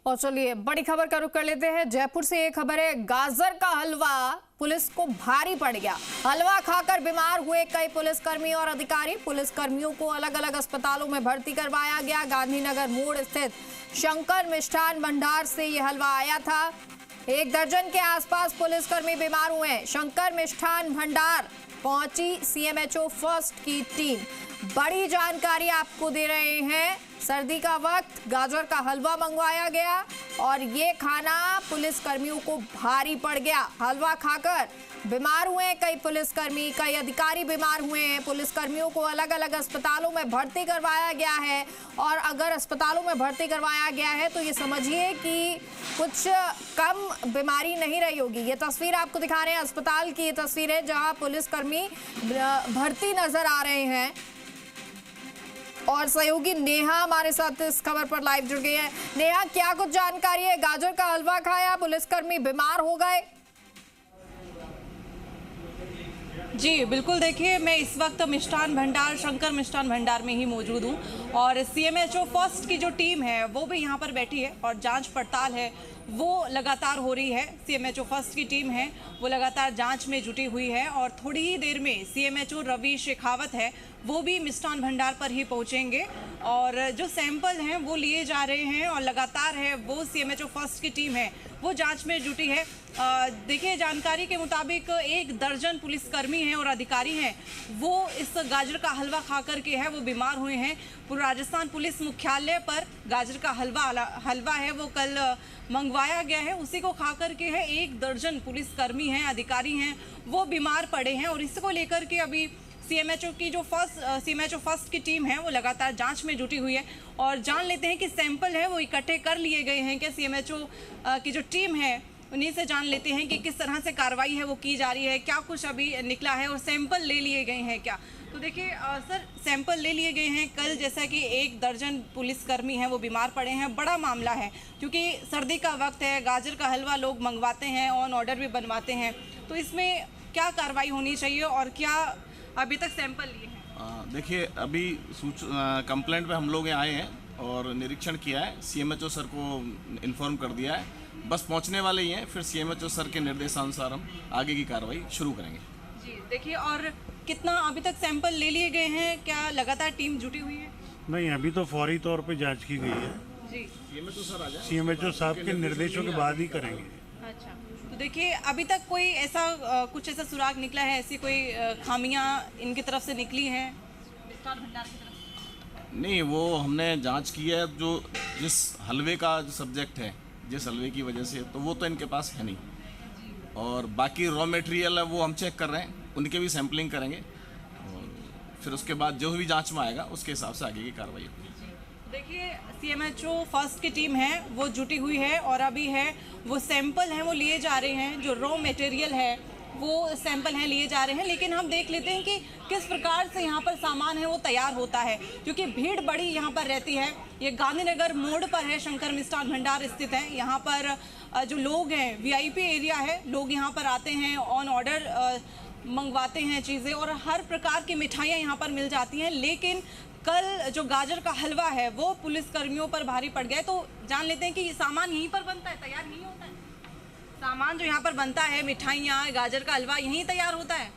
और चलिए बड़ी खबर का रुख कर लेते हैं। जयपुर से एक खबर है, गाजर का हलवा पुलिस को भारी पड़ गया। हलवा खाकर बीमार हुए कई पुलिसकर्मी और अधिकारी। पुलिसकर्मियों को अलग अलग अस्पतालों में भर्ती करवाया गया। गांधीनगर मोड़ स्थित शंकर मिष्ठान भंडार से ये हलवा आया था। 1 दर्जन के आसपास पुलिसकर्मी बीमार हुए हैं। शंकर मिष्ठान भंडार पहुंची सीएमएचओ फर्स्ट की टीम। बड़ी जानकारी आपको दे रहे हैं। सर्दी का वक्त गाजर का हलवा मंगवाया गया और ये खाना पुलिसकर्मियों को भारी पड़ गया। हलवा खाकर बीमार हुए कई पुलिसकर्मी, कई अधिकारी बीमार हुए हैं। पुलिसकर्मियों को अलग अलग अस्पतालों में भर्ती करवाया गया है और अगर अस्पतालों में भर्ती करवाया गया है तो ये समझिए कि कुछ कम बीमारी नहीं रही होगी। ये तस्वीर आपको दिखा रहे हैं अस्पताल की। ये तस्वीर है जहां पुलिसकर्मी भर्ती नजर आ रहे हैं और सहयोगी नेहा हमारे साथ इस खबर पर लाइव जुड़ गई है। नेहा, क्या कुछ जानकारी है? गाजर का हलवा खाया, पुलिसकर्मी बीमार हो गए। जी बिल्कुल, देखिए मैं इस वक्त मिष्ठान भंडार, शंकर मिष्ठान भंडार में ही मौजूद हूँ और सीएमएचओ फर्स्ट की जो टीम है वो भी यहाँ पर बैठी है और जांच पड़ताल है वो लगातार हो रही है। सीएमएचओ फर्स्ट की टीम है वो लगातार जांच में जुटी हुई है और थोड़ी ही देर में सीएमएचओ रवि शेखावत है वो भी मिष्ठान भंडार पर ही पहुंचेंगे और जो सैंपल हैं वो लिए जा रहे हैं और लगातार है वो सीएमएचओ फर्स्ट की टीम है वो जांच में जुटी है। देखिए जानकारी के मुताबिक 1 दर्जन पुलिसकर्मी हैं और अधिकारी हैं वो इस गाजर का हलवा खा करके है वो बीमार हुए हैं। पूर्व राजस्थान पुलिस मुख्यालय पर गाजर का हलवा है वो कल मंगवाया गया है, उसी को खा करके है 1 दर्जन पुलिसकर्मी हैं, अधिकारी हैं वो बीमार पड़े हैं और इसको लेकर के अभी सीएमएचओ की जो सीएमएचओ फर्स्ट की टीम है वो लगातार जांच में जुटी हुई है और जान लेते हैं कि सैंपल है वो इकट्ठे कर लिए गए हैं। क्या सीएमएचओ की जो टीम है उन्हीं से जान लेते हैं कि किस तरह से कार्रवाई है वो की जा रही है, क्या कुछ अभी निकला है और सैंपल ले लिए गए हैं क्या। तो देखिए सर, सैंपल ले लिए गए हैं कल, जैसा कि 1 दर्जन पुलिसकर्मी हैं वो बीमार पड़े हैं। बड़ा मामला है क्योंकि सर्दी का वक्त है, गाजर का हलवा लोग मंगवाते हैं, ऑन ऑर्डर भी बनवाते हैं, तो इसमें क्या कार्रवाई होनी चाहिए और क्या अभी तक सैंपल लिए हैं? देखिए अभी कंप्लेंट पे हम लोग यहाँ आए हैं और निरीक्षण किया है, सीएमएचओ सर को इन्फॉर्म कर दिया है, बस पहुँचने वाले ही हैं। फिर सीएमएचओ सर के निर्देशानुसार हम आगे की कार्रवाई शुरू करेंगे। जी देखिए, और कितना अभी तक सैंपल ले लिए गए हैं, क्या लगातार टीम जुटी हुई है? नहीं, अभी तो फौरी तौर पे जांच की गई है। जी सीएमएचओ सर आ जाए, सीएमएचओ साहब के निर्देशों के बाद ही करेंगे। अच्छा, तो देखिए अभी तक कोई ऐसा कुछ ऐसा सुराग निकला है, ऐसी कोई खामियां इनकी तरफ से निकली हैं मिष्ठान भंडार की तरफ? नहीं, वो हमने जांच की है। जो जिस हलवे का जो सब्जेक्ट है, जिस हलवे की वजह से, तो वो तो इनके पास है नहीं और बाकी रॉ मटेरियल है वो हम चेक कर रहे हैं, उनके भी सैम्पलिंग करेंगे और फिर उसके बाद जो भी जांच में आएगा उसके हिसाब से आगे की कार्रवाई होगी। देखिए सीएमएचओ फर्स्ट की टीम है वो जुटी हुई है और अभी है वो सैंपल हैं वो लिए जा रहे हैं, जो रॉ मटेरियल है वो सैंपल हैं लिए जा रहे हैं। लेकिन हम देख लेते हैं कि किस प्रकार से यहाँ पर सामान है वो तैयार होता है, क्योंकि भीड़ बड़ी यहाँ पर रहती है। ये गांधीनगर मोड़ पर है, शंकर मिष्ठान भंडार स्थित है। यहाँ पर जो लोग हैं, वीआईपी एरिया है, लोग यहाँ पर आते हैं, ऑन ऑर्डर मंगवाते हैं चीज़ें और हर प्रकार की मिठाइयाँ यहाँ पर मिल जाती हैं। लेकिन कल जो गाजर का हलवा है वो पुलिसकर्मियों पर भारी पड़ गया। तो जान लेते हैं कि ये सामान यहीं पर बनता है, तैयार यहीं होता है? सामान जो यहाँ पर बनता है, मिठाइयाँ, गाजर का हलवा यहीं तैयार होता है?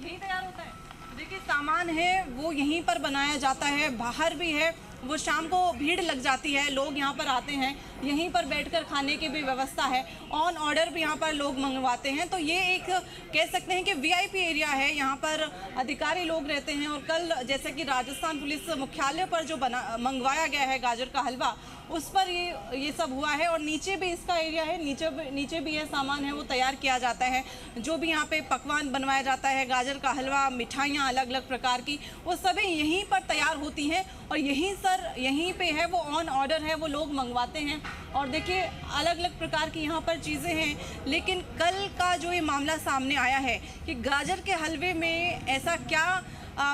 यहीं तैयार होता है। देखिए सामान है वो यहीं पर बनाया जाता है, बाहर भी है वो शाम को भीड़ लग जाती है, लोग यहाँ पर आते हैं, यहीं पर बैठकर खाने की भी व्यवस्था है, ऑन ऑर्डर भी यहाँ पर लोग मंगवाते हैं। तो ये एक कह सकते हैं कि वीआईपी एरिया है, यहाँ पर अधिकारी लोग रहते हैं। और कल जैसे कि राजस्थान पुलिस मुख्यालय पर जो मंगवाया गया है गाजर का हलवा, उस पर ये सब हुआ है और नीचे भी इसका एरिया है, नीचे भी ये सामान है वो तैयार किया जाता है। जो भी यहाँ पे पकवान बनवाया जाता है, गाजर का हलवा, मिठाइयाँ अलग अलग प्रकार की, वो सभी यहीं पर तैयार होती हैं और यहीं पे है वो ऑन ऑर्डर है, वो लोग मंगवाते हैं। और देखिए अलग अलग प्रकार की यहाँ पर चीज़ें हैं। लेकिन कल का जो ये मामला सामने आया है कि गाजर के हलवे में ऐसा क्या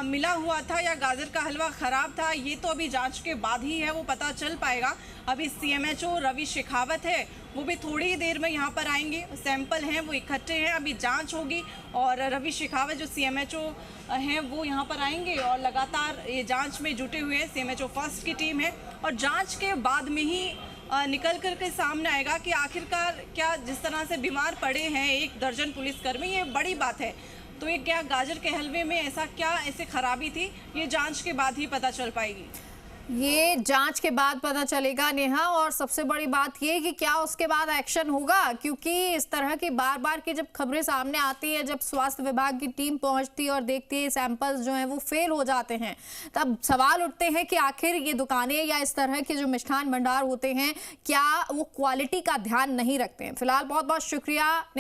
मिला हुआ था या गाजर का हलवा ख़राब था, ये तो अभी जांच के बाद ही है वो पता चल पाएगा। अभी सीएमएचओ रवि शेखावत है वो भी थोड़ी ही देर में यहाँ पर आएंगे, सैंपल हैं वो इकट्ठे हैं, अभी जांच होगी और रवि शेखावत जो सीएमएचओ हैं वो यहाँ पर आएंगे और लगातार ये जांच में जुटे हुए हैं। सीएमएचओ फर्स्ट की टीम है और जांच के बाद में ही निकल कर के सामने आएगा कि आखिरकार क्या जिस तरह से बीमार पड़े हैं 1 दर्जन पुलिसकर्मी, ये बड़ी बात है। तो ये क्या गाजर के हलवे में ऐसे खराबी थी, ये जांच के बाद ही पता चल पाएगी। ये जांच के बाद पता चलेगा नेहा, और सबसे बड़ी बात ये कि क्या उसके बाद एक्शन होगा, क्योंकि इस तरह की बार बार की जब खबरें सामने आती है, जब स्वास्थ्य विभाग की टीम पहुंचती है और देखती है सैंपल्स जो हैं वो फेल हो जाते हैं, तब सवाल उठते हैं कि आखिर ये दुकानें या इस तरह के जो मिष्ठान भंडार होते हैं क्या वो क्वालिटी का ध्यान नहीं रखते हैं। फिलहाल बहुत बहुत शुक्रिया।